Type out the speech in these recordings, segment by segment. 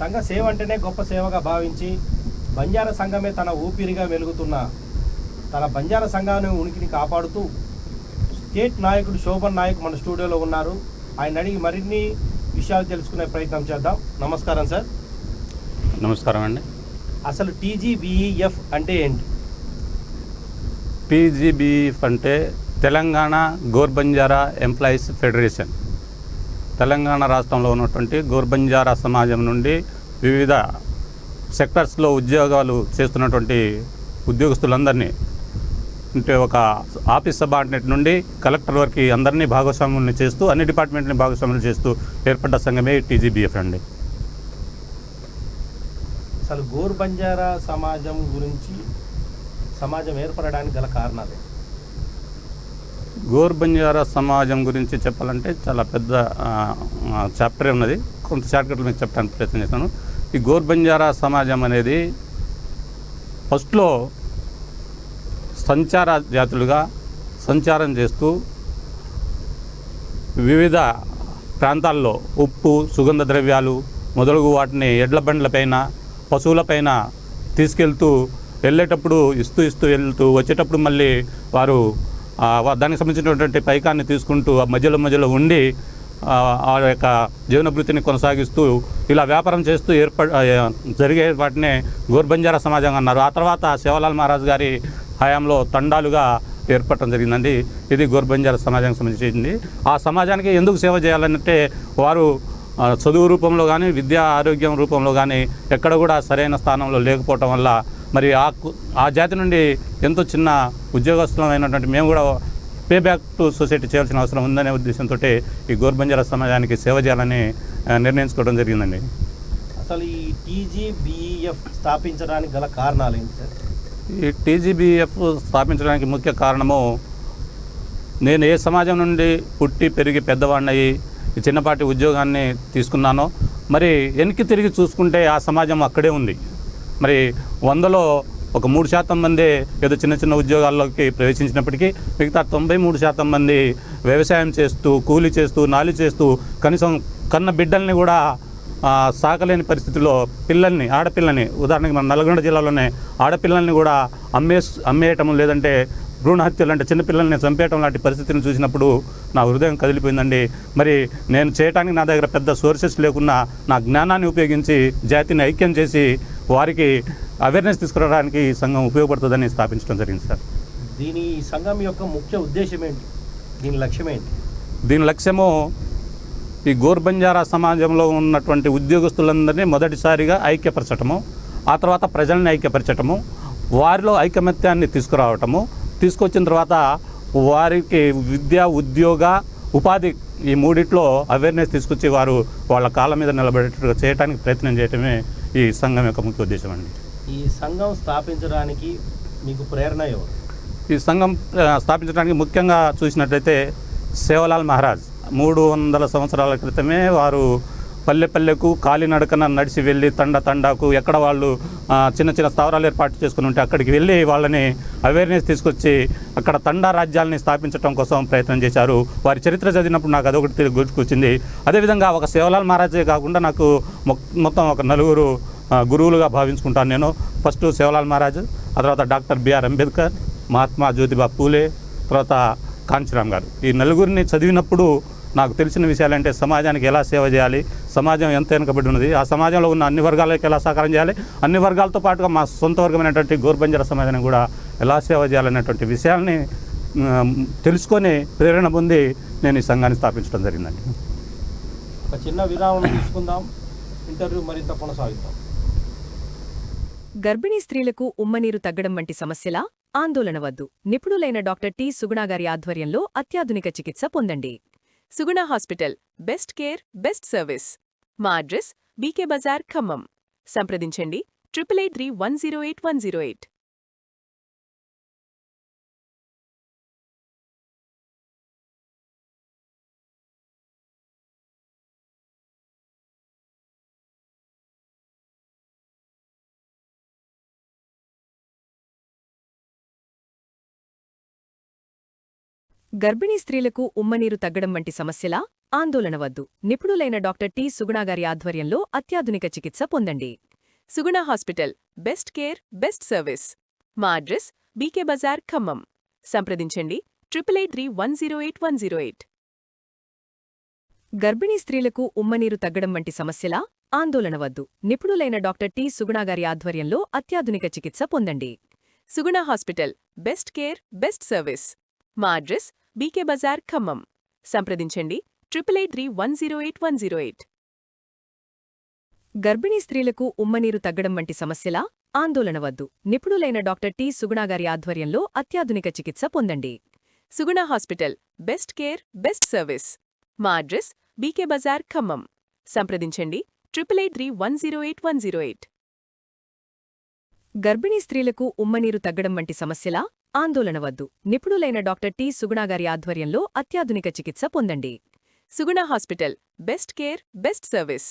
సంఘ సేవ అంటేనే గొప్ప సేవగా భావించి బంజారా సంఘమే తన ఊపిరిగా వెలుగుతున్న తన బంజారా సంఘాన్ని ఉనికిని కాపాడుతూ స్టేట్ నాయకుడు శోభన్ నాయక్ మన స్టూడియోలో ఉన్నారు. ఆయన అడిగి మరిన్ని విషయాలు తెలుసుకునే ప్రయత్నం చేద్దాం. నమస్కారం సార్. నమస్కారం అండి. అసలు టీజీబీఈఎఫ్ అంటే ఏంటి? టీజీబీఎఫ్ అంటే తెలంగాణ గోర్బంజారా ఎంప్లాయీస్ ఫెడరేషన్. తెలంగాణ రాష్ట్రంలో ఉన్నటువంటి గోర్బంజారా సమాజం నుండి వివిధ సెక్టర్స్లో ఉద్యోగాలు చేస్తున్నటువంటి ఉద్యోగస్తులందరినీ, అంటే ఒక ఆఫీస్ సబార్డినేట్ నుండి కలెక్టర్ వరకు అందరినీ భాగస్వాములను చేస్తూ, అన్ని డిపార్ట్మెంట్ని భాగస్వాములు చేస్తూ ఏర్పడ్డ సంఘమే టీజీబీఎఫ్ అండి. అసలు గోర్బంజారా సమాజం గురించి, సమాజం ఏర్పడడానికి గల కారణాలు? గోర్బంజారా సమాజం గురించి చెప్పాలంటే చాలా పెద్ద చాప్టరే ఉన్నది. కొంత షార్ట్కట్లో మీకు చెప్పడానికి ప్రయత్నం చేస్తాను. ఈ గోర్బంజారా సమాజం అనేది ఫస్ట్లో సంచార జాతులుగా సంచారం చేస్తూ వివిధ ప్రాంతాల్లో ఉప్పు, సుగంధ ద్రవ్యాలు మొదలగు వాటిని ఎడ్ల బండ్లపైన, పశువులపైన తీసుకెళ్తూ వెళ్ళేటప్పుడు ఇస్తూ వెళ్తూ వచ్చేటప్పుడు మళ్ళీ వారు దానికి సంబంధించినటువంటి పైకాన్ని తీసుకుంటూ మధ్యలో ఉండి ఆ యొక్క జీవనభృతిని కొనసాగిస్తూ ఇలా వ్యాపారం చేస్తూ జరిగే వాటినే గోర్బంజారా సమాజం అన్నారు. ఆ తర్వాత సేవలాల్ మహారాజ్ గారి హయాంలో తండాలుగా ఏర్పడటం జరిగిందండి. ఇది గోర్బంజారా సమాజానికి సంబంధించింది. ఆ సమాజానికి ఎందుకు సేవ చేయాలంటే వారు చదువు రూపంలో కానీ, విద్యా ఆరోగ్యం రూపంలో కానీ ఎక్కడ కూడా సరైన స్థానంలో లేకపోవటం వల్ల మరి ఆ జాతి నుండి ఎంతో చిన్న ఉద్యోగస్తులమైనటువంటి మేము కూడా పే బ్యాక్ టు సొసైటీ చేయాల్సిన అవసరం ఉందనే ఉద్దేశంతో ఈ గోర్బంజారా సమాజానికి సేవ చేయాలని నిర్ణయించుకోవడం జరిగిందండి. అసలు ఈ టీజీబీఎఫ్ స్థాపించడానికి గల కారణాలు ఏంటి సార్? ఈ టీజీబీఎఫ్ స్థాపించడానికి ముఖ్య కారణము, నేను ఏ సమాజం నుండి పుట్టి పెరిగి పెద్దవాడినయ్యి ఈ చిన్నపాటి ఉద్యోగాన్ని తీసుకున్నానో, మరి వెనక్కి తిరిగి చూసుకుంటే ఆ సమాజం అక్కడే ఉంది. మరి 100లో ఒక 3% మంది ఏదో చిన్న ఉద్యోగాల్లోకి ప్రవేశించినప్పటికీ మిగతా 93% మంది వ్యవసాయం చేస్తూ, కూలీ చేస్తూ, నాలి చేస్తూ, కనీసం కన్న బిడ్డల్ని కూడా సాకలేని పరిస్థితుల్లో ఆడపిల్లని, ఉదాహరణకి మన నల్గొండ జిల్లాలోనే ఆడపిల్లల్ని కూడా అమ్మేయటం, లేదంటే భ్రూణ హత్యలు అంటే చిన్నపిల్లల్ని చంపేయటం లాంటి పరిస్థితిని చూసినప్పుడు నా హృదయం కదిలిపోయిందండి. మరి నేను చేయడానికి నా దగ్గర పెద్ద సోర్సెస్ లేకున్నా నా జ్ఞానాన్ని ఉపయోగించి జాతిని ఐక్యం చేసి వారికి అవేర్నెస్ తీసుకురావడానికి ఈ సంఘం ఉపయోగపడుతుందని స్థాపించడం జరిగింది సార్. దీని సంఘం యొక్క ముఖ్య ఉద్దేశం ఏంటి? దీని లక్ష్యం ఏంటి? దీని లక్ష్యము ఈ గోర్బంజారా సమాజంలో ఉన్నటువంటి ఉద్యోగస్తులందరినీ మొదటిసారిగా ఐక్యపరచటము, ఆ తర్వాత ప్రజల్ని ఐక్యపరచటము, వారిలో ఐకమత్యాన్ని తీసుకొచ్చిన తర్వాత వారికి విద్య, ఉద్యోగ, ఉపాధి ఈ మూడిట్లో అవేర్నెస్ తీసుకొచ్చి వారు వాళ్ళ కాళ్ళ మీద నిలబడేట్టుగా చేయడానికి ప్రయత్నం చేయటమే ఈ సంఘం యొక్క ముఖ్య ఉద్దేశం అండి. ఈ సంఘం స్థాపించడానికి మీకు ప్రేరణ ఎవరు? ఈ సంఘం స్థాపించడానికి ముఖ్యంగా చూసినట్లయితే సేవలాల్ మహారాజ్ 300 సంవత్సరాల క్రితమే వారు పల్లెకు కాలినడకన నడిచి వెళ్ళి తండాకు ఎక్కడ వాళ్ళు చిన్న స్థావరాలు ఏర్పాటు చేసుకుని ఉంటే అక్కడికి వెళ్ళి వాళ్ళని అవేర్నెస్ తీసుకొచ్చి అక్కడ తండా రాజ్యాలని స్థాపించడం కోసం ప్రయత్నం చేశారు. వారి చరిత్ర చదివినప్పుడు నాకు అదొకటి గుర్తుకొచ్చింది. అదేవిధంగా ఒక సేవలాల్ మహారాజే కాకుండా నాకు మొత్తం ఒక 4 గురువులుగా భావించుకుంటాను నేను. ఫస్ట్ సేవలాల్ మహారాజ్, ఆ తర్వాత డాక్టర్ బిఆర్ అంబేద్కర్, మహాత్మా జ్యోతిబా పూలే, తర్వాత కాంచీరామ్ గారు. ఈ 4గురిని చదివినప్పుడు నాకు తెలిసిన విషయాలంటే సమాజానికి ఎలా సేవ చేయాలి, సమాజం ఎంత వెనుకబడి ఉన్నది, ఆ సమాజంలో ఉన్న అన్ని వర్గాలకు ఎలా సహకారం చేయాలి, అన్ని వర్గాలతో పాటుగా మా సొంత వర్గమైనటువంటి గోర్బంజారా సమాజానికి కూడా ఎలా సేవ చేయాలనేటువంటి విషయాల్ని తెలుసుకొని ప్రేరణ పొంది నేను ఈ సంఘాన్ని స్థాపించడం జరిగిందండి. ఒక చిన్న విరామం తీసుకుందాం, ఇంటర్వ్యూ మరింత కొనసాగిద్దాం. గర్భిణీ స్త్రీలకు ఉమ్మనీరు తగ్గడం వంటి సమస్యలా? ఆందోళన వద్దు. నిపుణులైన డాక్టర్ టి. సుగుణ గారి ఆధ్వర్యంలో అత్యాధునిక చికిత్స పొందండి. Suguna hospital, best care, best service. మా అడ్రస్ బీకే బజార్, ఖమ్మం. సంప్రదించండి 8883108108. గర్భిణీ స్త్రీలకు ఉమ్మనీరు తగ్గడం వంటి సమస్యలా? ఆందోళన వద్దు. నిపుణులైన డాక్టర్ టి. సుగుణ గారి ఆధ్వర్యంలో అత్యాధునిక చికిత్స పొందండి. Suguna hospital, best care, best service. మా అడ్రస్ బీకే బజార్, ఖమ్మం. సంప్రదించండి 883108 గర్భిణీ స్త్రీలకు ఉమ్మనీరు తగ్గడం వంటి సమస్యలా? ఆందోళన వద్దు. నిపుణులైన డాక్టర్ టి. సుగుణ గారి ఆధ్వర్యంలో అత్యాధునిక చికిత్స పొందండి. Suguna hospital, best care, best service. మా అడ్రస్ బీకే బజార్, ఖమ్మం. సంప్రదించండి 883108 గర్భిణీ స్త్రీలకు ఉమ్మనీరు తగ్గడం వంటి సమస్యలా? ఆందోళన వద్దు. నిపుణులైన డాక్టర్ టి. సుగుణ గారి ఆధ్వర్యంలో అత్యాధునిక చికిత్స పొందండి. Suguna hospital, best care, best service. మా అడ్రస్ బీకే బజార్, ఖమ్మం. సంప్రదించండి 883108 గర్భిణీ స్త్రీలకు ఉమ్మనీరు తగ్గడం వంటి సమస్యలా? ఆందోళన వద్దు. నిపుణులైన డాక్టర్ టి. సుగుణ గారి ఆధ్వర్యంలో అత్యాధునిక చికిత్స పొందండి. Suguna hospital, best care, best service.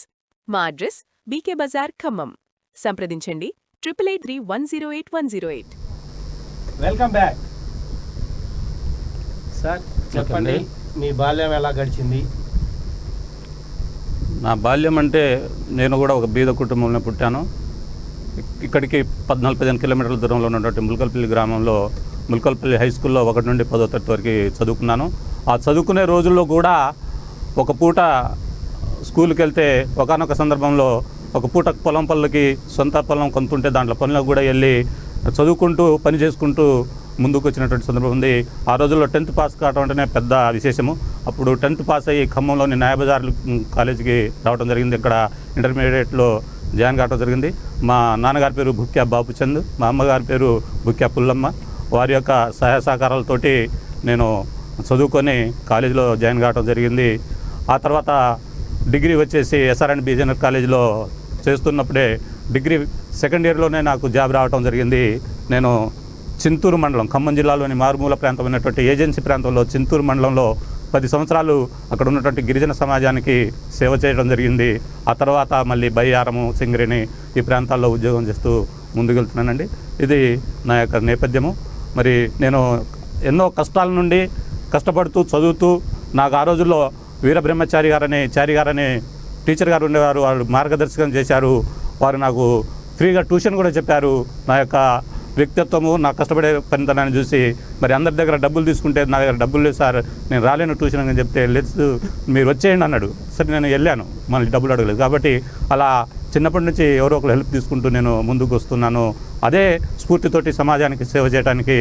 మా అడ్రస్ బీకే బజార్, ఖమ్మం. సంప్రదించండి 883108 వెల్కమ్ బ్యాక్ సార్. చెప్పండి, మీ బాల్యం ఎలా గడిచింది? నా బాల్యం అంటే నేను కూడా ఒక బీద కుటుంబంలో పుట్టాను. ఇక్కడికి 14-15 కిలోమీటర్ల దూరంలో ఉన్నటువంటి ముల్కల్పల్లి గ్రామంలో ముల్కల్పల్లి హై స్కూల్లో 1 నుండి 10వ తరగతి వరకు చదువుకున్నాను. ఆ చదువుకునే రోజుల్లో కూడా ఒక పూట స్కూల్కి వెళ్తే ఒకానొక సందర్భంలో ఒక పూట పొలం పనులకి సొంత పొలం కొంతుంటే దాంట్లో పనులకు కూడా వెళ్ళి చదువుకుంటూ పని చేసుకుంటూ ముందుకు వచ్చినటువంటి సందర్భం ఉంది. ఆ రోజుల్లో 10th పాస్ కావడం అంటేనే పెద్ద విశేషము. అప్పుడు 10th పాస్ అయ్యి ఖమ్మంలోని న్యాయబజార్ కాలేజీకి రావడం జరిగింది. ఇక్కడ ఇంటర్మీడియట్లో జాయిన్ కావడం జరిగింది. మా నాన్నగారి పేరు బుక్యా బాబుచంద్, మా అమ్మగారి పేరు బుక్యా పుల్లమ్మ. వారి యొక్క సహాయ సహకారాలతోటి నేను చదువుకొని కాలేజీలో జాయిన్ కావడం జరిగింది. ఆ తర్వాత డిగ్రీ వచ్చేసి SR&B జూనియర్ కాలేజీలో చేస్తున్నప్పుడే డిగ్రీ సెకండ్ ఇయర్లోనే నాకు జాబ్ రావడం జరిగింది. నేను చింతూరు మండలం, ఖమ్మం జిల్లాలోని మారుమూల ప్రాంతమైనటువంటి ఏజెన్సీ ప్రాంతంలో చింతూరు మండలంలో 10 సంవత్సరాలు అక్కడ ఉన్నటువంటి గిరిజన సమాజానికి సేవ చేయడం జరిగింది. ఆ తర్వాత మళ్ళీ బయ్యారము, సింగరేణి ఈ ప్రాంతాల్లో ఉద్యోగం చేస్తూ ముందుకెళ్తున్నానండి. ఇది నా యొక్క నేపథ్యము. మరి నేను ఎన్నో కష్టాల నుండి కష్టపడుతూ చదువుతూ నాకు ఆ రోజుల్లో వీరబ్రహ్మచారి గారని టీచర్ గారు ఉండేవారు. వాళ్ళు మార్గదర్శకం చేశారు. వారు నాకు ఫ్రీగా ట్యూషన్ కూడా చెప్పారు. నా యొక్క వ్యక్తిత్వము, నా కష్టపడే పనితనాన్ని చూసి మరి అందరి దగ్గర డబ్బులు తీసుకుంటే నా దగ్గర డబ్బులు లేదు సార్, నేను రాలేను ట్యూషన్ అని చెప్తే లేదు మీరు వచ్చేయండి అన్నాడు. సరే నేను వెళ్ళాను, మళ్ళీ డబ్బులు అడగలేదు. కాబట్టి అలా చిన్నప్పటి నుంచి ఎవరో ఒకరు హెల్ప్ తీసుకుంటూ నేను ముందుకు వస్తున్నాను. అదే స్ఫూర్తితోటి సమాజానికి సేవ చేయడానికి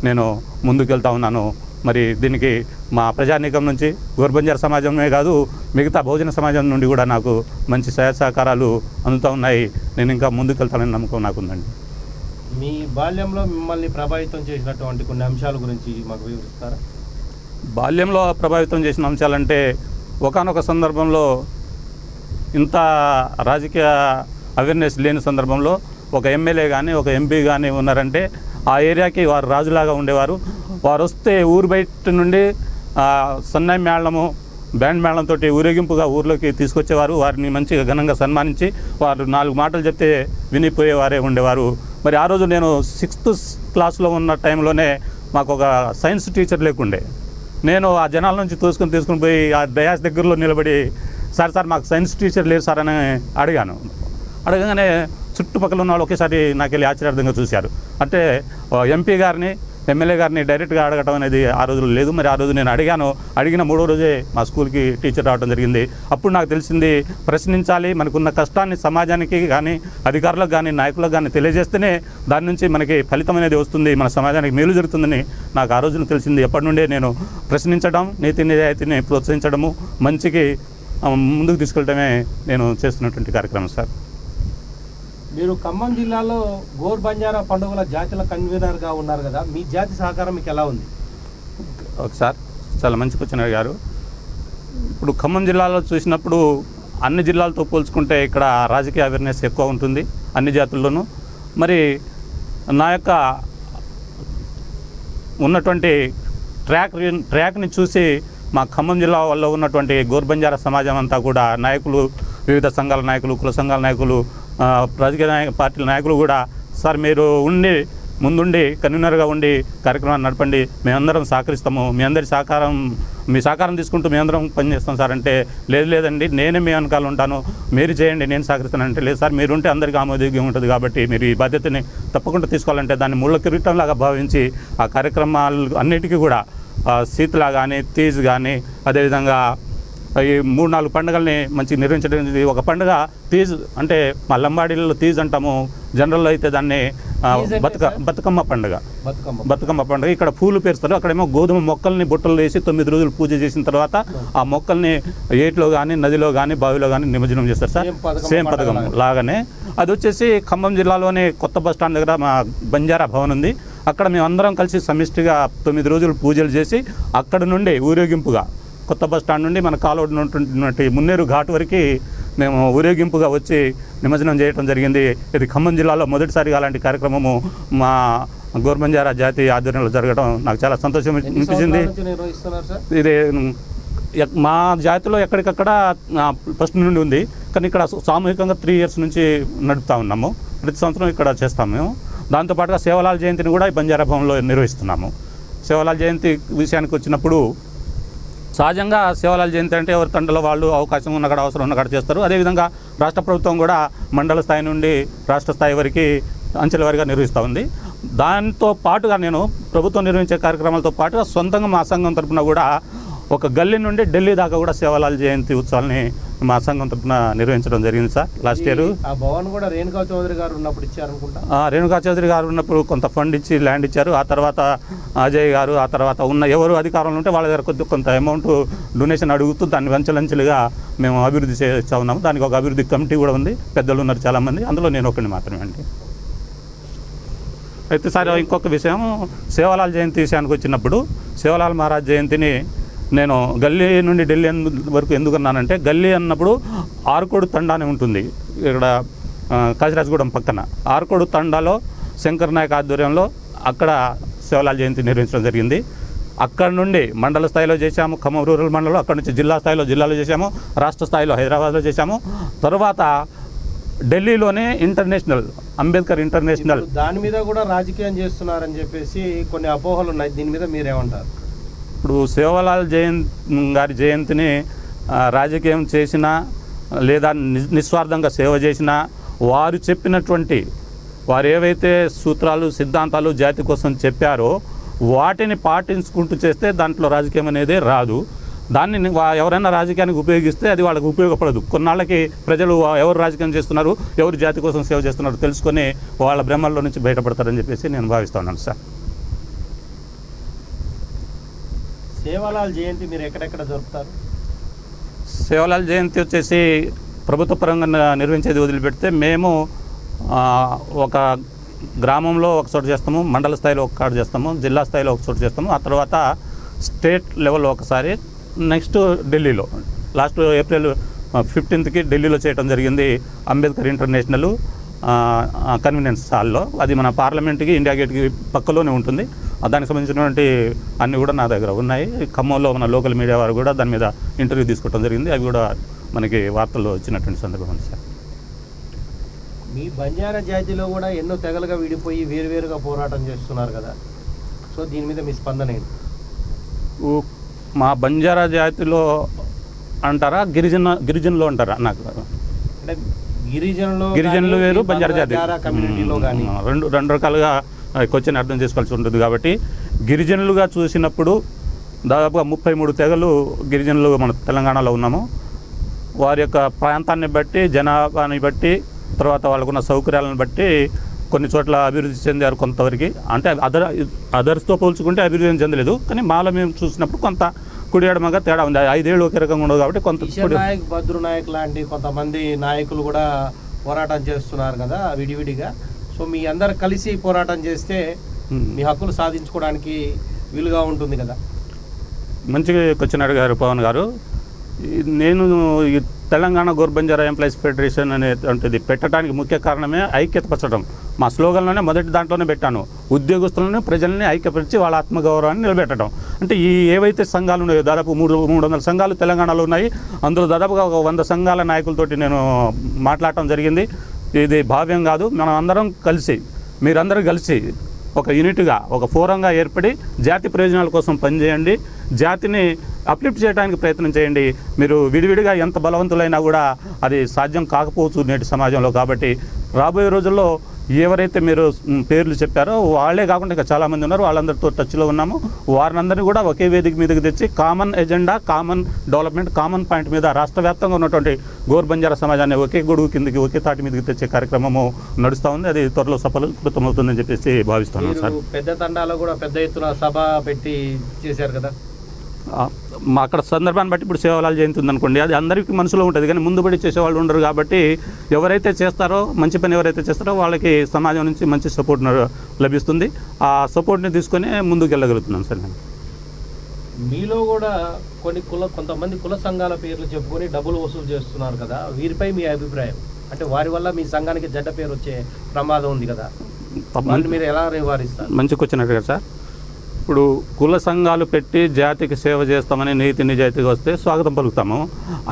నేను ముందుకు వెళ్తా ఉన్నాను. మరి దీనికి మా ప్రజానీకం నుంచి గోర్బంజార్ సమాజమే కాదు మిగతా బహుజన సమాజం నుండి కూడా నాకు మంచి సహాయ సహకారాలు అందుతూ ఉన్నాయి. నేను ఇంకా ముందుకు వెళ్తానని నమ్మకం నాకుందండి. మీ బాల్యంలో మిమ్మల్ని ప్రభావితం చేసినటువంటి కొన్ని అంశాల గురించి మాకు వివరిస్తారా? బాల్యంలో ప్రభావితం చేసిన అంశాలంటే ఒకానొక సందర్భంలో ఇంత రాజకీయ అవేర్నెస్ లేని సందర్భంలో ఒక ఎమ్మెల్యే కానీ ఒక ఎంపీ కానీ ఉన్నారంటే ఆ ఏరియాకి వారు రాజులాగా ఉండేవారు. వారు వస్తే ఊరు బయట నుండి సన్నాయి మేళము, బ్యాండ్ మేళంతో ఊరేగింపుగా ఊర్లోకి తీసుకొచ్చేవారు. వారిని మంచిగా ఘనంగా సన్మానించి వారు 4 మాటలు చెప్తే వినిపోయేవారే ఉండేవారు. మరి ఆ రోజు నేను 6th క్లాస్లో ఉన్న టైంలోనే మాకు ఒక సైన్స్ టీచర్ లేకుండే. నేను ఆ జనాల నుంచి తీసుకుని పోయి ఆ డయాస్ దగ్గరలో నిలబడి సార్ మాకు సైన్స్ టీచర్ లేదు సార్ అని అడగగానే చుట్టుపక్కల ఉన్న వాళ్ళు ఒకేసారి నాకు వెళ్ళి ఆశ్చర్యార్థంగా చూశారు. అంటే ఎంపీ గారిని, ఎమ్మెల్యే గారిని డైరెక్ట్గా అడగటం అనేది ఆ రోజుల్లో లేదు. మరి ఆ రోజు నేను అడిగిన 3వ రోజే మా స్కూల్కి టీచర్ రావడం జరిగింది. అప్పుడు నాకు తెలిసింది ప్రశ్నించాలి, మనకున్న కష్టాన్ని సమాజానికి కానీ అధికారులకు కానీ నాయకులకు కానీ తెలియజేస్తేనే దాని నుంచి మనకి ఫలితం అనేది వస్తుంది, మన సమాజానికి మేలు జరుగుతుందని నాకు ఆ రోజున తెలిసింది. ఎప్పటి నుండే నేను ప్రశ్నించడం, నీతి నిజాయితీని ప్రోత్సహించడము, మంచికి ముందుకు తీసుకెళ్ళడమే నేను చేస్తున్నటువంటి కార్యక్రమం సార్. మీరు ఖమ్మం జిల్లాలో గోర్ బంజారా పండుగల జాతుల కన్వీనర్గా ఉన్నారు కదా, మీ జాతి సహకారం మీకు ఎలా ఉంది? ఒకసారి చాలా మంచి క్వశ్చన్ అడిగారు. ఇప్పుడు ఖమ్మం జిల్లాలో చూసినప్పుడు అన్ని జిల్లాలతో పోల్చుకుంటే ఇక్కడ రాజకీయ అవేర్నెస్ ఎక్కువ ఉంటుంది అన్ని జాతుల్లోనూ. మరి నా యొక్క ఉన్నటువంటి ట్రాక్ని చూసి మా ఖమ్మం జిల్లా వల్ల ఉన్నటువంటి గోర్బంజారా సమాజం అంతా కూడా నాయకులు, వివిధ సంఘాల నాయకులు, కుల సంఘాల నాయకులు, రాజకీయ పార్టీల నాయకులు కూడా సార్ మీరు ముందుండి కన్వీనర్గా ఉండి కార్యక్రమాన్ని నడపండి, మేమందరం సహకరిస్తాము, మీ అందరి సహకారం మీ సహకారం తీసుకుంటూ మేమందరం పనిచేస్తాం సార్ అంటే, లేదండి నేనే మీ వెనకాల ఉంటాను, మీరు చేయండి నేను సహకరిస్తానంటే, లేదు సార్ మీరుంటే అందరికీ ఆమోదయోగ్యం ఉంటుంది కాబట్టి మీరు ఈ బాధ్యతని తప్పకుండా తీసుకోవాలంటే దాన్ని ముళ్ళ కిరీటంలాగా భావించి ఆ కార్యక్రమాలు అన్నిటికీ కూడా శీతల కానీ, తీజ్ కానీ, అదేవిధంగా ఈ 3-4 పండుగల్ని మంచిగా నిర్వహించడం. ఒక పండుగ తీజ్ అంటే మా లంబాడీలలో తీజ్ అంటాము, జనరల్లో అయితే దాన్ని బతుకమ్మ పండుగ. ఇక్కడ పూలు పేరుస్తారు, అక్కడేమో గోధుమ మొక్కల్ని బుట్టలు వేసి 9 రోజులు పూజ చేసిన తర్వాత ఆ మొక్కల్ని ఏటిలో కానీ, నదిలో కానీ, బావిలో కానీ నిమజ్జనం చేస్తారు సార్. సేమ్ పథకం లాగానే అది వచ్చేసి ఖమ్మం జిల్లాలోని కొత్త బస్ స్టాండ్ దగ్గర మా బంజారా భవన్ ఉంది. అక్కడ మేమందరం కలిసి సమిష్టిగా 9 రోజులు పూజలు చేసి అక్కడ నుండి ఊరేగింపుగా కొత్త బస్ స్టాండ్ నుండి మన కాలువడి ఉన్నటువంటి మున్నేరు ఘాట్ వరకు మేము ఊరేగింపుగా వచ్చి నిమజ్జనం చేయడం జరిగింది. ఇది ఖమ్మం జిల్లాలో మొదటిసారిగా అలాంటి కార్యక్రమము మా గోర్బంజారా జాతి ఆధ్వర్యంలో జరగడం నాకు చాలా సంతోషం అనిపించింది. ఇది మా జాతిలో ఎక్కడికక్కడ ఫస్ట్ నుండి ఉంది, కానీ ఇక్కడ సామూహికంగా 3 years నుంచి నడుపుతా ఉన్నాము. ప్రతి సంవత్సరం ఇక్కడ చేస్తాము మేము. దాంతోపాటుగా సేవలాల్ జయంతిని కూడా ఈ బంజారా భవన్లో నిర్వహిస్తున్నాము. సేవలాల్ జయంతి విషయానికి వచ్చినప్పుడు సహజంగా సేవలాల్ జయంతి అంటే ఎవరి తండ్రుల వాళ్ళు అవకాశం ఉన్నక్కడ, అవసరం ఉన్నక్కడ చేస్తారు. అదేవిధంగా రాష్ట్ర ప్రభుత్వం కూడా మండల స్థాయి నుండి రాష్ట్ర స్థాయి వరకు అంచెల వారీగా నిర్వహిస్తూ ఉంది. దాంతో పాటుగా నేను ప్రభుత్వం నిర్వహించే కార్యక్రమాలతో పాటుగా సొంతంగా మా సంఘం తరఫున కూడా ఒక గల్లీ నుండి ఢిల్లీ దాకా కూడా సేవలాల్ జయంతి ఉత్సవాలని మా సంఘం తరఫున నిర్వహించడం జరిగింది సార్. లాస్ట్ ఇయర్ ఆ భవన్ కూడా రేణుకా చౌదరి గారు ఉన్నప్పుడు ఇచ్చారనుకుంటా. రేణుకా చౌదరి గారు ఉన్నప్పుడు కొంత ఫండ్ ఇచ్చి ల్యాండ్ ఇచ్చారు. ఆ తర్వాత అజయ్ గారు, ఆ తర్వాత ఉన్న ఎవరు అధికారంలో ఉంటే వాళ్ళ దగ్గర కొంత అమౌంట్ డొనేషన్ అడుగుతూ దాన్ని వంచలంచెలుగా మేము అభివృద్ధి చేస్తూ ఉన్నాము. దానికి ఒక అభివృద్ధి కమిటీ కూడా ఉంది, పెద్దలు ఉన్నారు చాలామంది, అందులో నేను ఒకరిని మాత్రమే అండి. అయితే సార్ ఇంకొక విషయం, సేవలాల్ జయంతి విషయానికి వచ్చినప్పుడు సేవలాల్ మహారాజ్ జయంతిని నేను గల్లీ నుండి ఢిల్లీ వరకు ఎందుకన్నానంటే, గల్లీ అన్నప్పుడు ఆర్కోడు తండా అని ఉంటుంది ఇక్కడ కాశీరాజగూడెం పక్కన. ఆర్కోడు తండాలో శంకర్ నాయక్ ఆధ్వర్యంలో అక్కడ సేవలాల్ జయంతి నిర్వహించడం జరిగింది. అక్కడ నుండి మండల స్థాయిలో చేశాము, ఖమ్మం రూరల్ మండలంలో, అక్కడ నుంచి జిల్లా జిల్లాలో చేశాము, రాష్ట్ర స్థాయిలో హైదరాబాద్లో చేశాము. తర్వాత ఢిల్లీలోనే ఇంటర్నేషనల్ అంబేద్కర్ ఇంటర్నేషనల్. దాని మీద కూడా రాజకీయం చేస్తున్నారని చెప్పేసి కొన్ని అపోహలు ఉన్నాయి, దీని మీద మీరేమంటారు? ఇప్పుడు సేవలాల్ గారి జయంతిని రాజకీయం చేసినా లేదా నిస్వార్థంగా సేవ చేసినా, వారు చెప్పినటువంటి వారు ఏవైతే సూత్రాలు, సిద్ధాంతాలు జాతి కోసం చెప్పారో వాటిని పాటించుకుంటూ చేస్తే దాంట్లో రాజకీయం అనేది రాదు. దాన్ని ఎవరైనా రాజకీయానికి ఉపయోగిస్తే అది వాళ్ళకి ఉపయోగపడదు. కొన్నాళ్ళకి ప్రజలు ఎవరు రాజకీయం చేస్తున్నారు, ఎవరు జాతి కోసం సేవ చేస్తున్నారు తెలుసుకొని వాళ్ళ భ్రమల్లో నుంచి బయటపడతారని చెప్పేసి నేను భావిస్తున్నాను సార్. సేవలాల్ జయంతి మీరు ఎక్కడెక్కడ జరుపుతారు? సేవలాల్ జయంతి వచ్చేసి ప్రభుత్వ పరంగా నిర్వహించేది వదిలిపెడితే మేము ఒక గ్రామంలో ఒక చోట చేస్తాము, మండల స్థాయిలో ఒక కాడ చేస్తాము, జిల్లా స్థాయిలో ఒక చోట చేస్తాము, ఆ తర్వాత స్టేట్ లెవెల్లో ఒకసారి, నెక్స్ట్ ఢిల్లీలో లాస్ట్ ఏప్రిల్ 15th ఢిల్లీలో చేయడం జరిగింది. అంబేద్కర్ ఇంటర్నేషనల్ కన్వీనియన్స్ హాల్లో, అది మన పార్లమెంట్కి ఇండియా గేట్కి పక్కలోనే ఉంటుంది. దానికి సంబంధించినటువంటి అన్నీ కూడా నా దగ్గర ఉన్నాయి. ఖమ్మంలో మన లోకల్ మీడియా వారు కూడా దాని మీద ఇంటర్వ్యూ తీసుకోవడం జరిగింది. అవి కూడా మనకి వార్తల్లో వచ్చినటువంటి సందర్భం ఉంది సార్. మీ బంజారా జాతిలో కూడా ఎన్నో తెగలుగా విడిపోయి వేరువేరుగా పోరాటం చేస్తున్నారు కదా, సో దీని మీద మీ స్పందన ఏంటి? మా బంజారా జాతిలో అంటారా, గిరిజనులు అంటారా? నాకు అంటే గిరిజనులు వేరు, బంజారా జాతి కమ్యూనిటీలో కానీ రెండు రకాలుగా క్వశ్చన్ అర్థం చేసుకోవాల్సి ఉంటుంది. కాబట్టి గిరిజనులుగా చూసినప్పుడు దాదాపుగా 33 తెగలు గిరిజనులు మన తెలంగాణలో ఉన్నాము. వారి యొక్క ప్రాంతాన్ని బట్టి, జనాభాని బట్టి, తర్వాత వాళ్ళకున్న సౌకర్యాలను బట్టి కొన్ని చోట్ల అభివృద్ధి చెందారు కొంతవరకు. అంటే అదర్స్తో పోల్చుకుంటే అభివృద్ధి చెందలేదు, కానీ మాలో మేము చూసినప్పుడు కొంత కుడి ఎడమగా తేడా ఉంది. 5 ఏళ్ళు ఒకే రకంగా ఉండదు కాబట్టి కొంత నాయక్, భద్రు నాయక్ లాంటి కొంతమంది నాయకులు కూడా పోరాటం చేస్తున్నారు కదా విడివిడిగా. సో మీ అందరు కలిసి పోరాటం చేస్తే మీ హక్కులు సాధించుకోవడానికి వీలుగా ఉంటుంది కదా. మంచిగా క్వశ్చన్ అడిగారు పవన్ గారు. నేను ఈ తెలంగాణ గోర్బంజారా ఎంప్లాయీస్ ఫెడరేషన్ అనేటువంటిది పెట్టడానికి ముఖ్య కారణమే ఐక్యతపరచడం. మా స్లోగన్లోనే మొదటి దాంట్లోనే పెట్టాను, ఉద్యోగస్తులను ప్రజల్ని ఐక్యపరిచి వాళ్ళ ఆత్మగౌరవాన్ని నిలబెట్టడం. అంటే ఈ ఏవైతే సంఘాలు ఉన్నాయో దాదాపు 300 సంఘాలు తెలంగాణలో ఉన్నాయి. అందులో దాదాపుగా ఒక 100 సంఘాల నాయకులతోటి నేను మాట్లాడటం జరిగింది. ఇది భావ్యం కాదు, మనం అందరం కలిసి, మీరందరూ కలిసి ఒక యూనిట్గా, ఒక ఫోరంగా ఏర్పడి జాతి ప్రయోజనాల కోసం పనిచేయండి. జాతిని అప్లిఫ్ట్ చేయడానికి ప్రయత్నం చేయండి. మీరు విడివిడిగా ఎంత బలవంతులైనా కూడా అది సాధ్యం కాకపోవచ్చు నేటి సమాజంలో. కాబట్టి రాబోయే రోజుల్లో ఎవరైతే మీరు పేర్లు చెప్పారో వాళ్ళే కాకుండా ఇంకా చాలామంది ఉన్నారు, వాళ్ళందరితో టచ్లో ఉన్నాము. వారినందరినీ కూడా ఒకే వేదిక మీదకి తెచ్చి common agenda, common development, common point మీద రాష్ట్ర వ్యాప్తంగా ఉన్నటువంటి గోర్ బంజారా సమాజాన్ని ఒకే గొడుగు కిందకి, ఒకే తాటి మీదకి తెచ్చే కార్యక్రమము నడుస్తూ ఉంది. అది త్వరలో సఫలీకృతమవుతుందని చెప్పేసి భావిస్తున్నాను సార్. పెద్ద తండాలో కూడా పెద్ద ఎత్తున సభ పెట్టి చేశారు కదా, మా అక్కడ సందర్భాన్ని బట్టి ఇప్పుడు సేవలాల జయంతి ఉందనుకోండి, అది అందరికీ మనసులో ఉంటుంది, కానీ ముందు పడి చేసేవాళ్ళు ఉండరు. కాబట్టి ఎవరైతే చేస్తారో, మంచి పని ఎవరైతే చేస్తారో వాళ్ళకి సమాజం నుంచి మంచి సపోర్ట్ లభిస్తుంది. ఆ సపోర్ట్ని తీసుకొని ముందుకు వెళ్ళగలుగుతున్నాను సార్. నేను మీలో కూడా కొంతమంది కుల సంఘాల పేర్లు చెప్పుకొని డబ్బులు వసూలు చేస్తున్నారు కదా, వీరిపై మీ అభిప్రాయం? అంటే వారి వల్ల మీ సంఘానికి చెడ్డ పేరు వచ్చే ప్రమాదం ఉంది కదా, మీరు ఎలా నివారిస్తారు? మంచి క్వశ్చన్ అడిగారు సార్. ఇప్పుడు కుల సంఘాలు పెట్టి జాతికి సేవ చేస్తామని నీతి నిజాయితీగా వస్తే స్వాగతం పలుకుతాము.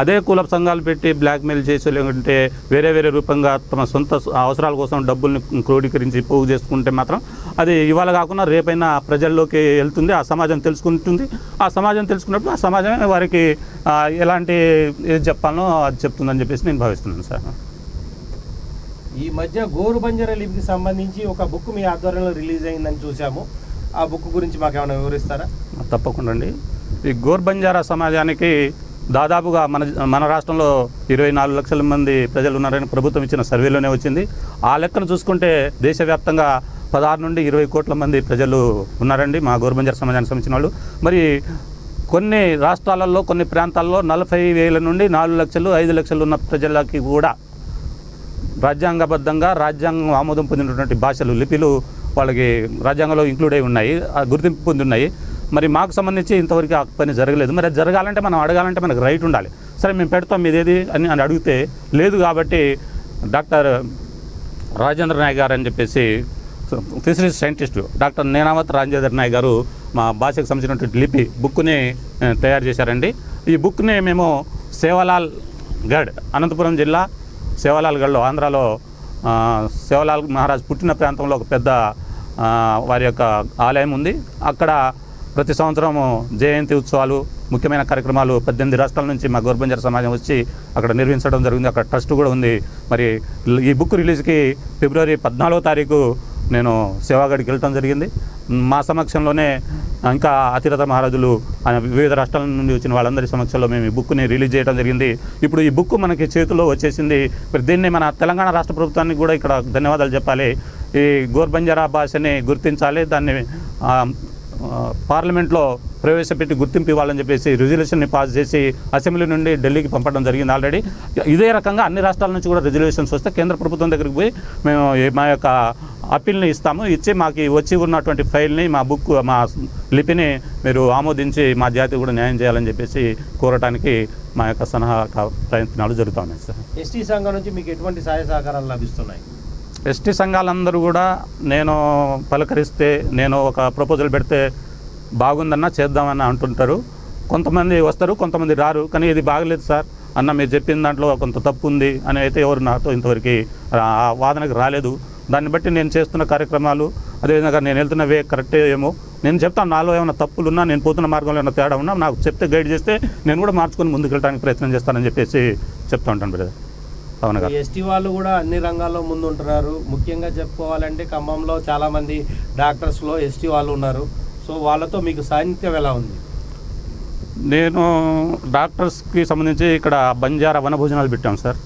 అదే కుల సంఘాలు పెట్టి బ్లాక్మెయిల్ చేసి, లేకుంటే వేరే వేరే రూపంగా తమ సొంత అవసరాల కోసం డబ్బుల్ని క్రోడీకరించి పోగు చేసుకుంటే మాత్రం అది ఇవాళ కాకుండా రేపైనా ప్రజల్లోకి వెళ్తుంది, ఆ సమాజం తెలుసుకుంటుంది. ఆ సమాజం తెలుసుకున్నప్పుడు ఆ సమాజమే వారికి ఎలాంటి ఏది చెప్పాలనో అది చెప్తుందని చెప్పేసి నేను భావిస్తున్నాను సార్. ఈ మధ్య గోరు బంజారా లిపికి సంబంధించి ఒక బుక్ మీ ఆధ్వర్యంలో రిలీజ్ అయిందని చూసాము. ఆ బుక్ గురించి మాకు ఏమైనా వివరిస్తారా? తప్పకుండా అండి. ఈ గోర్ బంజారా సమాజానికి దాదాపుగా మన రాష్ట్రంలో 24 లక్షల మంది ప్రజలు ఉన్నారని ప్రభుత్వం ఇచ్చిన సర్వేలోనే వచ్చింది. ఆ లెక్కను చూసుకుంటే దేశవ్యాప్తంగా 16 నుండి 20 కోట్ల మంది ప్రజలు ఉన్నారండి మా గోర్ బంజారా సమాజానికి సంబంధించిన వాళ్ళు. మరి కొన్ని రాష్ట్రాలలో, కొన్ని ప్రాంతాల్లో 40,000 నుండి 4 లక్షలు, 5 లక్షలు ఉన్న ప్రజలకి కూడా రాజ్యాంగబద్ధంగా రాజ్యాంగం ఆమోదం పొందినటువంటి భాషలు, లిపిలు వాళ్ళకి రాజ్యాంగంలో ఇంక్లూడ్ అయి ఉన్నాయి, గుర్తింపు పొంది ఉన్నాయి. మరి మాకు సంబంధించి ఇంతవరకు ఆ పని జరగలేదు. మరి అది జరగాలంటే, మనం అడగాలంటే మనకు రైట్ ఉండాలి. సరే మేము పెడతాం మీదేది అని అడిగితే లేదు. కాబట్టి డాక్టర్ రాజేంద్ర నాయక్ గారు అని చెప్పేసి fisheries scientist doctor Nenavath Rajendra Nayak garu మా భాషకు సంబంధించినటువంటి లిపి బుక్ని తయారు చేశారండి. ఈ బుక్ని మేము సేవలాల్ గఢ్, అనంతపురం జిల్లా సేవలాల్ గఢ్లో, ఆంధ్రాలో సేవలాల్ మహారాజ్ పుట్టిన ప్రాంతంలో ఒక పెద్ద వారి యొక్క ఆలయం ఉంది. అక్కడ ప్రతి సంవత్సరం జయంతి ఉత్సవాలు, ముఖ్యమైన కార్యక్రమాలు 18 రాష్ట్రాల నుంచి మా గోర్ బంజారా సమాజం వచ్చి అక్కడ నిర్వహించడం జరిగింది. అక్కడ ట్రస్ట్ కూడా ఉంది. మరి ఈ బుక్ రిలీజ్కి ఫిబ్రవరి 14వ తారీఖు నేను సేవాగఢ్కి వెళ్ళటం జరిగింది. మా సమక్షంలోనే ఇంకా అతిరథ మహారాజులు వివిధ రాష్ట్రాల నుండి వచ్చిన వాళ్ళందరి సమక్షంలో మేము ఈ బుక్ని రిలీజ్ చేయడం జరిగింది. ఇప్పుడు ఈ బుక్ మనకి చేతిలో వచ్చేసింది. మరి దీన్ని మన తెలంగాణ రాష్ట్ర ప్రభుత్వానికి కూడా ఇక్కడ ధన్యవాదాలు చెప్పాలి. ఈ గోర్ బంజారా భాషని గుర్తించాలి, దాన్ని పార్లమెంట్లో ప్రవేశపెట్టి గుర్తింపు ఇవ్వాలని చెప్పేసి రిజల్యూషన్ని పాస్ చేసి అసెంబ్లీ నుండి ఢిల్లీకి పంపడం జరిగింది ఆల్రెడీ. ఇదే రకంగా అన్ని రాష్ట్రాల నుంచి కూడా రిజల్యూషన్స్ వస్తే కేంద్ర ప్రభుత్వం దగ్గరికి పోయి మేము మా యొక్క అప్పీల్ని ఇస్తాము. ఇచ్చి మాకు వచ్చి ఉన్నటువంటి ఫైల్ని, మా బుక్, మా లిపిని మీరు ఆమోదించి మా జాతి కూడా న్యాయం చేయాలని చెప్పేసి కోరటానికి మా యొక్క సలహా ప్రయత్నాలు జరుగుతూ ఉన్నాయి సార్. ఎస్టీ సంఘం నుంచి మీకు ఎటువంటి సహాయ సహకారాలు లభిస్తున్నాయి? ఎస్టీ సంఘాలందరూ కూడా నేను పలకరిస్తే, నేను ఒక ప్రపోజల్ పెడితే బాగుందన్నా చేద్దామని అంటుంటారు. కొంతమంది వస్తారు, కొంతమంది రారు. కానీ ఇది బాగలేదు సార్ అన్న, మీరు చెప్పిన దాంట్లో కొంత తప్పు ఉంది అని అయితే ఎవరు నాతో ఇంతవరకు ఆ వాదనకు రాలేదు. దాన్ని బట్టి నేను చేస్తున్న కార్యక్రమాలు, అదేవిధంగా నేను వెళ్తున్న వే కరెక్టే ఏమో నేను చెప్తాను. నాలో ఏమైనా తప్పులు ఉన్నా, నేను పోతున్న మార్గంలో ఏమైనా తేడా ఉన్నా నాకు చెప్తే, గైడ్ చేస్తే నేను కూడా మార్చుకొని ముందుకు వెళ్ళడానికి ప్రయత్నం చేస్తానని చెప్పేసి చెప్తూ ఉంటాను బ్రదర్. అవును. ఎస్టీ వాళ్ళు కూడా అన్ని రంగాల్లో ముందు ఉంటున్నారు. ముఖ్యంగా చెప్పుకోవాలంటే ఖమ్మంలో చాలామంది డాక్టర్స్లో ఎస్టీ వాళ్ళు ఉన్నారు. సో వాళ్ళతో మీకు సాన్నిధ్యం ఎలా ఉంది? నేను డాక్టర్స్కి సంబంధించి ఇక్కడ బంజారా వన భోజనాలు పెట్టాం సార్,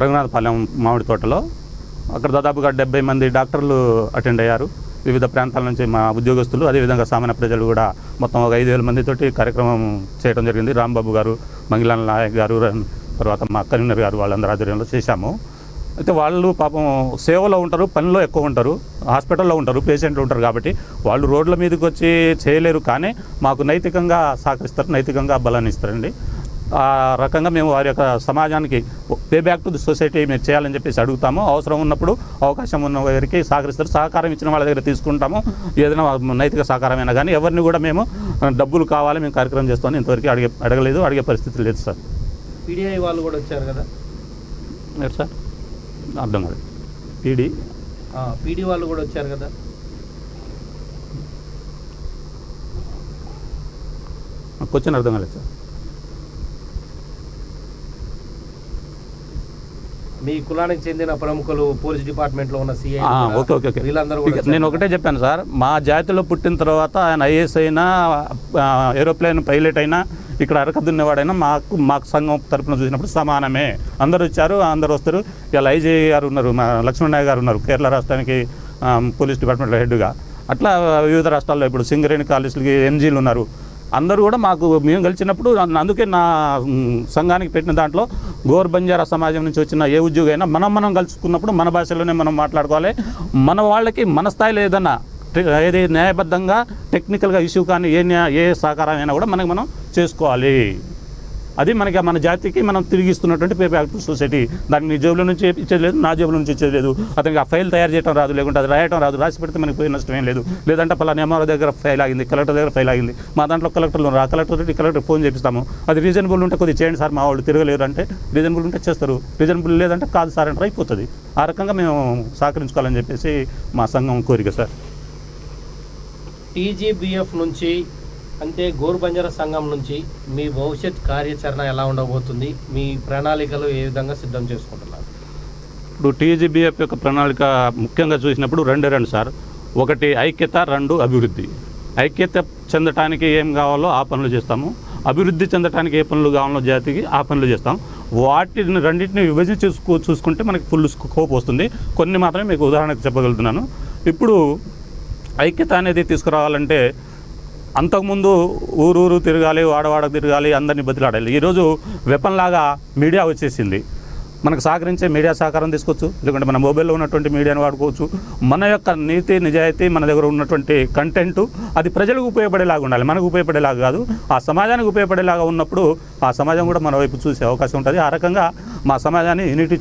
రఘునాథపాలెం మామిడి తోటలో. అక్కడ దాదాపుగా 70 మంది డాక్టర్లు అటెండ్ అయ్యారు. వివిధ ప్రాంతాల నుంచి మా ఉద్యోగస్తులు, అదేవిధంగా సామాన్య ప్రజలు కూడా మొత్తం ఒక 5,000 మందితోటి కార్యక్రమం చేయడం జరిగింది. రాంబాబు గారు, మంగిలాల్ నాయక్ గారు, తర్వాత మా కరీంనగర్ గారు, వాళ్ళందరూ ఆధ్వర్యంలో చేశాము. అయితే వాళ్ళు పాపం సేవలో ఉంటారు, పనిలో ఎక్కువ ఉంటారు, హాస్పిటల్లో ఉంటారు, పేషెంట్లు ఉంటారు. కాబట్టి వాళ్ళు రోడ్ల మీదకి వచ్చి చేయలేరు, కానీ మాకు నైతికంగా సహకరిస్తారు, నైతికంగా బలాన్ని ఇస్తారండి. ఆ రకంగా మేము వారి యొక్క సమాజానికి pay back to the society మేము చేయాలని చెప్పేసి అడుగుతాము. అవసరం ఉన్నప్పుడు, అవకాశం ఉన్న వారికి సహకరిస్తారు. సహకారం ఇచ్చిన వాళ్ళ దగ్గర తీసుకుంటాము. ఏదైనా నైతిక సహకారమైనా కానీ ఎవరిని కూడా మేము డబ్బులు కావాలి మేము కార్యక్రమం చేస్తామని ఇంతవరకు అడగలేదు, అడిగే పరిస్థితి లేదు సార్. పీడీఐ వాళ్ళు కూడా వచ్చారు కదా సార్? అర్థం కాదు. పీడీ వాళ్ళు కూడా వచ్చారు కదా? క్వశ్చన్ అర్థం కాలేదు సార్. మీ కులానికి చెందిన ప్రముఖులు పోలీస్ డిపార్ట్మెంట్లో ఉన్న సిఐ ఓకే ఓకే ఓకే వీళ్ళందరూ నేను ఒకటే చెప్పాను సార్, మా జాతిలో పుట్టిన తర్వాత ఆయన ఐఏఎస్ అయినా ఏరోప్లేన్ పైలట్ అయినా ఇక్కడ అరక దున్నేవాడైనా మాకు సంఘం తరపున చూసినప్పుడు సమానమే. అందరూ వచ్చారు, అందరూ వస్తారు. ఇలా ఐజీ గారు ఉన్నారు, మా లక్ష్మణ్ నాయక్ గారు ఉన్నారు కేరళ రాష్ట్రానికి పోలీస్ డిపార్ట్మెంట్లో హెడ్గా. అట్లా వివిధ రాష్ట్రాల్లో ఇప్పుడు సింగరేణి కాలేజీలకి ఎంజీలు ఉన్నారు. అందరూ కూడా మేము గెలిచినప్పుడు అందుకే నా సంఘానికి పెట్టిన దాంట్లో గోర్ బంజారా సమాజం నుంచి వచ్చిన ఏ ఉద్యోగి అయినా మనం కలుసుకున్నప్పుడు మన భాషలోనే మనం మాట్లాడుకోవాలి. మన వాళ్ళకి మన స్థాయిలో ఏదన్నా ఏది న్యాయబద్ధంగా టెక్నికల్గా ఇష్యూ కానీ ఏ సహకారం అయినా కూడా మనం చేసుకోవాలి. అది మనకి మన జాతికి మనం తిరిగి ఇస్తున్నటువంటి పే బ్యాక్ టు సొసైటీ. దానికి నీ జేబుల నుంచి ఇచ్చేది లేదు, నా జేబుల నుంచి ఇచ్చేది లేదు. అతనికి ఆ ఫైల్ తయారు చేయడం రాదు, లేకుంటే అది రాయడం రాదు. రాసి పెడితే మనకి పోయి నష్టం ఏం లేదు. లేదంటే పలానా ఎంఆర్ఓ దగ్గర ఫైల్ ఆగింది, కలెక్టర్ దగ్గర ఫైల్ ఆగింది, మా దాంట్లో కలెక్టర్లు ఉన్నారు, ఆ కలెక్టర్ ఫోన్ చేపిస్తాము. అది రీజనబుల్ ఉంటే కొద్దిగా చేయండి సార్, మా వాళ్ళు తిరగలేరు అంటే రీజనబుల్ ఉంటే చేస్తారు, రీజనబుల్ లేదంటే కాదు సార్ అంటే అయిపోతుంది. ఆ రకంగా మేము సహకరించుకోవాలని చెప్పేసి మా సంఘం కోరిక సార్. టీజీబీఎఫ్ నుంచి అంటే గోర్ బంజారా సంఘం నుంచి మీ భవిష్యత్ కార్యాచరణ ఎలా ఉండబోతుంది? మీ ప్రణాళికలు ఏ విధంగా సిద్ధం చేసుకుంటున్నారు? ఇప్పుడు టీజీబీఎఫ్ యొక్క ప్రణాళిక ముఖ్యంగా చూసినప్పుడు రెండు సార్. ఒకటి ఐక్యత, రెండు అభివృద్ధి. ఐక్యత చెందటానికి ఏం కావాలో ఆ పనులు చేస్తాము, అభివృద్ధి చెందటానికి ఏ పనులు కావాలో జాతికి ఆ పనులు చేస్తాం. వాటిని రెండింటిని విభజించి చూసుకుంటే మనకి ఫుల్ స్కోప్ వస్తుంది. కొన్ని మాత్రమే మీకు ఉదాహరణకు చెప్పగలుగుతున్నాను. ఇప్పుడు ఐక్యత అనేది తీసుకురావాలంటే అంతకుముందు ఊరూరు తిరగాలి, వాడవాడకు తిరగాలి, అందరినీ బతిలాడాలి. ఈరోజు వెపన్ లాగా మీడియా వచ్చేసింది. మనకు సహకరించే మీడియా సహకారం తీసుకోవచ్చు, లేకుంటే మన మొబైల్లో ఉన్నటువంటి మీడియాను వాడుకోవచ్చు. మన యొక్క నీతి నిజాయితీ, మన దగ్గర ఉన్నటువంటి కంటెంట్ అది ప్రజలకు ఉపయోగపడేలాగా ఉండాలి, మనకు ఉపయోగపడేలాగా కాదు. ఆ సమాజానికి ఉపయోగపడేలాగా ఉన్నప్పుడు ఆ సమాజం కూడా మన వైపు చూసే అవకాశం ఉంటుంది. ఆ రకంగా మా సమాజాన్ని యూనిటీ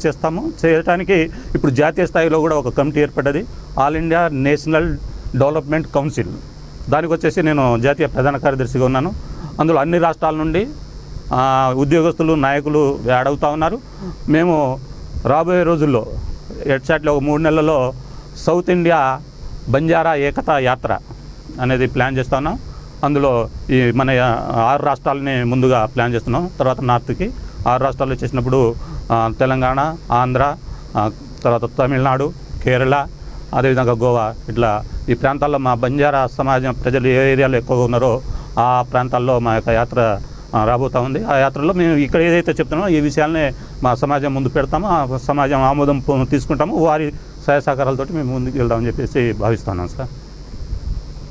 చేయడానికి ఇప్పుడు జాతీయ స్థాయిలో కూడా ఒక కమిటీ ఏర్పడ్డది, all India national development council. దానికి వచ్చేసి నేను జాతీయ ప్రధాన కార్యదర్శిగా ఉన్నాను. అందులో అన్ని రాష్ట్రాల నుండి ఉద్యోగస్తులు, నాయకులు యాడ్ అవుతూ ఉన్నారు. మేము రాబోయే రోజుల్లో ఎగ్జాక్ట్లీ ఒక 3 నెలల్లో సౌత్ ఇండియా బంజారా ఏకతా యాత్ర అనేది ప్లాన్ చేస్తూ ఉన్నాం. అందులో ఈ మన 6 రాష్ట్రాలని ముందుగా ప్లాన్ చేస్తున్నాం. తర్వాత నార్త్కి 6 రాష్ట్రాలు వచ్చేసినప్పుడు తెలంగాణ, ఆంధ్ర, తర్వాత తమిళనాడు, కేరళ, అదేవిధంగా గోవా, ఇట్లా ఈ ప్రాంతాల్లో మా బంజారా సమాజం ప్రజలు ఏ ఏరియాలో ఎక్కువగా ఉన్నారో ఆ ప్రాంతాల్లో మా యొక్క యాత్ర రాబోతూ ఉంది. ఆ యాత్రలో మేము ఇక్కడ ఏదైతే చెప్తున్నామో ఈ విషయాలనే మా సమాజం ముందు పెడతాము, ఆ సమాజం ఆమోదం తీసుకుంటాము, వారి సహాయ సహకారాలతో మేము ముందుకు వెళ్దామని చెప్పేసి భావిస్తున్నాం సార్.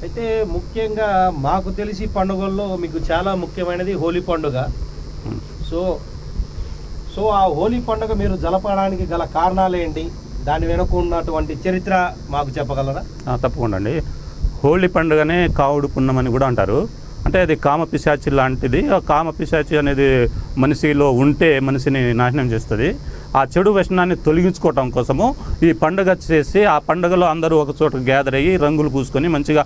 అయితే ముఖ్యంగా మాకు తెలిసి పండుగల్లో మీకు చాలా ముఖ్యమైనది హోలీ పండుగ. సో ఆ హోలీ పండుగ మీరు జరపడానికి గల కారణాలు ఏంటి? దాని వెనుక ఉన్నటువంటి చరిత్ర మాకు చెప్పగలరా? తప్పకుండా అండి. హోలీ పండుగనే కావుడు పున్నమని కూడా అంటారు. అంటే అది కామపిశాచి లాంటిది. ఆ కామపిశాచి అనేది మనిషిలో ఉంటే మనిషిని నాశనం చేస్తుంది. ఆ చెడు వ్యసనాన్ని తొలగించుకోవటం కోసము ఈ పండుగ చేసి ఆ పండుగలో అందరూ ఒక చోట గ్యాదర్ అయ్యి రంగులు పూసుకొని మంచిగా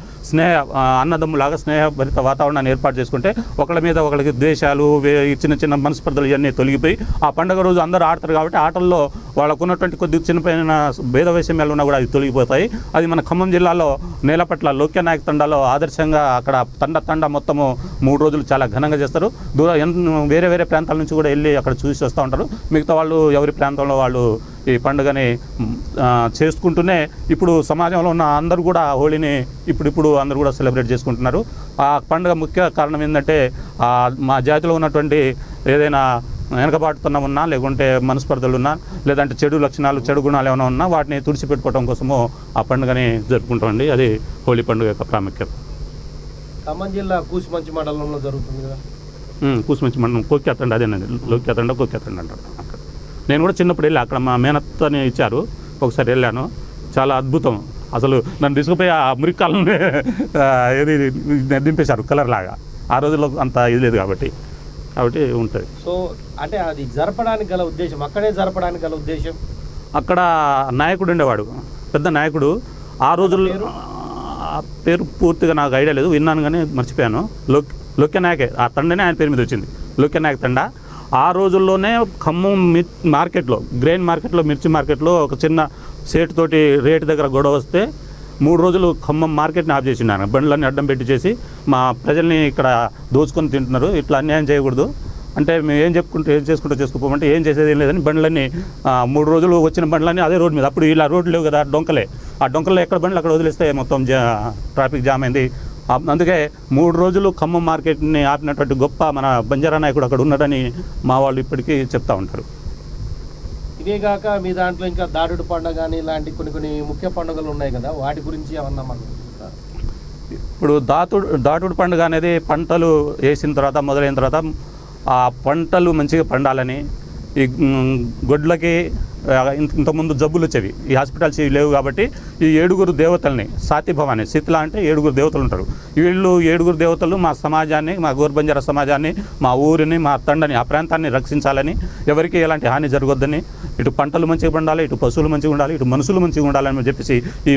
అన్నదమ్ములాగా స్నేహభరిత వాతావరణాన్ని ఏర్పాటు చేసుకుంటే ఒకళ్ళ మీద ఒకళ్ళకి ద్వేషాలు, చిన్న చిన్న మనస్పర్ధలు ఇవన్నీ తొలగిపోయి ఆ పండుగ రోజు అందరూ ఆడతారు. కాబట్టి ఆటల్లో వాళ్ళకు ఉన్నటువంటి కొద్ది చిన్నపైన భేద వైషమ్యాలు ఉన్నా కూడా అవి తొలగిపోతాయి. అది మన ఖమ్మం జిల్లాలో నేలపట్ల లోక్యనాయక్ తండాలో ఆదర్శంగా అక్కడ తండ మొత్తము 3 రోజులు చాలా ఘనంగా చేస్తారు. వేరే వేరే ప్రాంతాల నుంచి కూడా వెళ్ళి అక్కడ చూసి వస్తూ ఉంటారు. మిగతా వాళ్ళు ఎవరి ప్రాంతంలో వాళ్ళు ఈ పండుగని చేసుకుంటూనే ఇప్పుడు సమాజంలో ఉన్న అందరూ కూడా హోళీని ఇప్పుడు అందరూ కూడా సెలబ్రేట్ చేసుకుంటున్నారు. ఆ పండుగ ముఖ్య కారణం ఏంటంటే మా జాతిలో ఉన్నటువంటి ఏదైనా వెనకబాటుతనం ఉన్నా, లేకుంటే మనస్పర్ధలు ఉన్నా, లేదంటే చెడు లక్షణాలు, చెడు గుణాలు ఏమైనా ఉన్నా వాటిని తుడిచిపెట్టుకోవడం కోసము ఆ పండుగని జరుపుకుంటామండి. అది హోళీ పండుగ యొక్క ప్రాముఖ్యత. ఖమ్మం జిల్లా కూసుమంచి మండలంలో జరుగుతుంది కదా? కూసుమంచి మండలం కోక్యాతండ, అదేనండి లోక్యాతండ అంటారు. అక్కడ నేను కూడా చిన్నప్పుడు వెళ్ళి అక్కడ మా మేనత్తని ఇచ్చారు, ఒకసారి వెళ్ళాను. చాలా అద్భుతం. అసలు నన్ను తీసుకుపోయి ఆ మురికాలని ఏది దింపేశారు కలర్ లాగా. ఆ రోజుల్లో అంత ఇది లేదు కాబట్టి ఉంటుంది. సో అంటే అది జరపడానికి గల ఉద్దేశం, అక్కడే జరపడానికి గల ఉద్దేశం, అక్కడ నాయకుడు ఉండేవాడు, పెద్ద నాయకుడు. ఆ రోజుల్లో ఆ పేరు పూర్తిగా నాకు ఐడియా లేదు, విన్నాను కానీ మర్చిపోయాను. లోక్యనాయకే ఆ తండనే ఆయన పేరు మీద వచ్చింది, లోక్యనాయక్ తండ. ఆ రోజుల్లోనే ఖమ్మం మార్కెట్లో, గ్రెయిన్ మార్కెట్లో, మిర్చి మార్కెట్లో ఒక చిన్న సేటు తోటి రేటు దగ్గర గొడవ వస్తే 3 రోజులు ఖమ్మం మార్కెట్ని ఆఫ్ చేసినారు. బండ్లన్నీ అడ్డం పెట్టి చేసి మా ప్రజల్ని ఇక్కడ దోచుకొని తింటున్నారు. ఇట్లా అన్యాయం చేయకూడదు అంటే మేము ఏం చేసుకుంటూ ఏం చేసేది ఏం లేదని బండ్లన్నీ 3 రోజులు వచ్చిన బండ్లన్నీ అదే రోడ్డు మీద. అప్పుడు ఇలా రోడ్లు లేవు కదా, డొంకలే. ఆ డొంకల్లో ఎక్కడ బండ్లు అక్కడ వదిలేస్తే మొత్తం ట్రాఫిక్ జామ్ అయింది. అందుకే 3 రోజులు ఖమ్మం మార్కెట్ని ఆపినటువంటి గొప్ప మన బంజారా నాయకుడు అక్కడ ఉన్నాడని మా వాళ్ళు ఇప్పటికీ చెప్తా ఉంటారు. ఇవేగాక మీ దాంట్లో ఇంకా దాడుడు పండుగ కానీ ఇలాంటి కొన్ని ముఖ్య పండుగలు ఉన్నాయి కదా, వాటి గురించి ఏమన్నా మనం ఇప్పుడు దాటుడు పండుగ అనేది పంటలు వేసిన తర్వాత మొదలైన తర్వాత ఆ పంటలు మంచిగా పండాలని, ఈ గొడ్లకి ఇంతకుముందు జబ్బులు వచ్చేవి, ఈ హాస్పిటల్స్ లేవు కాబట్టి ఈ 7 దేవతల్ని సాతిభవాన్ని, శీతల అంటే 7 దేవతలు ఉంటారు. వీళ్ళు 7 దేవతలు మా సమాజాన్ని, మా గోర్బంజారా సమాజాన్ని, మా ఊరిని, మా తండని, ఆ ప్రాంతాన్ని రక్షించాలని, ఎవరికి ఎలాంటి హాని జరగొద్దని, ఇటు పంటలు మంచిగా పండాలి, ఇటు పశువులు మంచిగా ఉండాలి, ఇటు మనుషులు మంచిగా ఉండాలని చెప్పేసి ఈ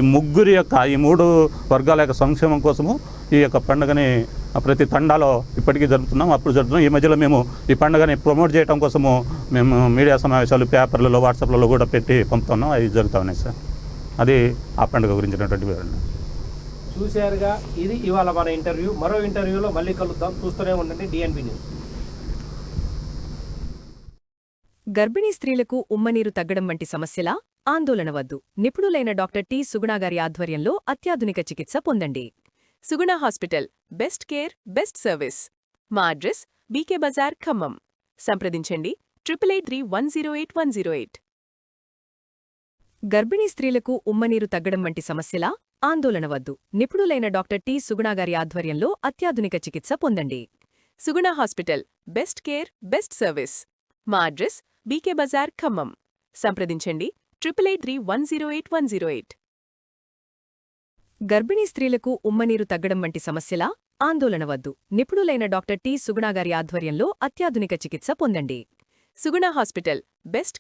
3 వర్గాల యొక్క సంక్షేమం కోసము ఈ యొక్క పండుగని ప్రతి తండాలో ఇప్పటికీ జరుపుతున్నాం. అప్పుడు జరుపుతున్నాం. ఈ మధ్యలో మేము ఈ పండుగని ప్రమోట్ చేయడం కోసము మేము మీడియా సమావేశాలు, పేపర్లలో, వాట్సాప్లలో కూడా పెట్టి పంపుతున్నాం. అవి జరుగుతూ ఉన్నాయి సార్. అది ఆ పండుగ గురించినటువంటి వివరణ. చూశారుగా, ఇది ఇవాళ మన ఇంటర్వ్యూ. మరో ఇంటర్వ్యూలో మళ్ళీ కలుద్దాం. చూస్తూనే ఉండండి డిఎన్బి న్యూస్. గర్భిణీ స్త్రీలకు ఉమ్మనీరు తగ్గడం వంటి సమస్యలా? ఆందోళన వద్దు. నిపుణులైన డాక్టర్ టి. సుగుణాగారి ఆధ్వర్యంలో అత్యాధునిక చికిత్స పొందండి. Suguna hospital, best care, best service. మా అడ్రస్ బీకే బజార్, ఖమ్మం. సంప్రదించండి 8883108108. గర్భిణీ స్త్రీలకు ఉమ్మనీరు తగ్గడం వంటి సమస్యలా? ఆందోళన వద్దు. నిపుణులైన డాక్టర్ టి. సుగుణాగారి ఆధ్వర్యంలో అత్యాధునిక చికిత్స పొందండి. Suguna hospital, best care, best service. మా అడ్రస్ బీకే బజార్, ఖమ్మం. సంప్రదించండి 8883108108. గర్భిణీ స్త్రీలకు ఉమ్మనీరు తగ్గడం వంటి సమస్యలా? ఆందోళన వద్దు. నిపుణులైన డాక్టర్ టి. సుగుణాగారి ఆధ్వర్యంలో అత్యాధునిక చికిత్స పొందండి. Suguna hospital, best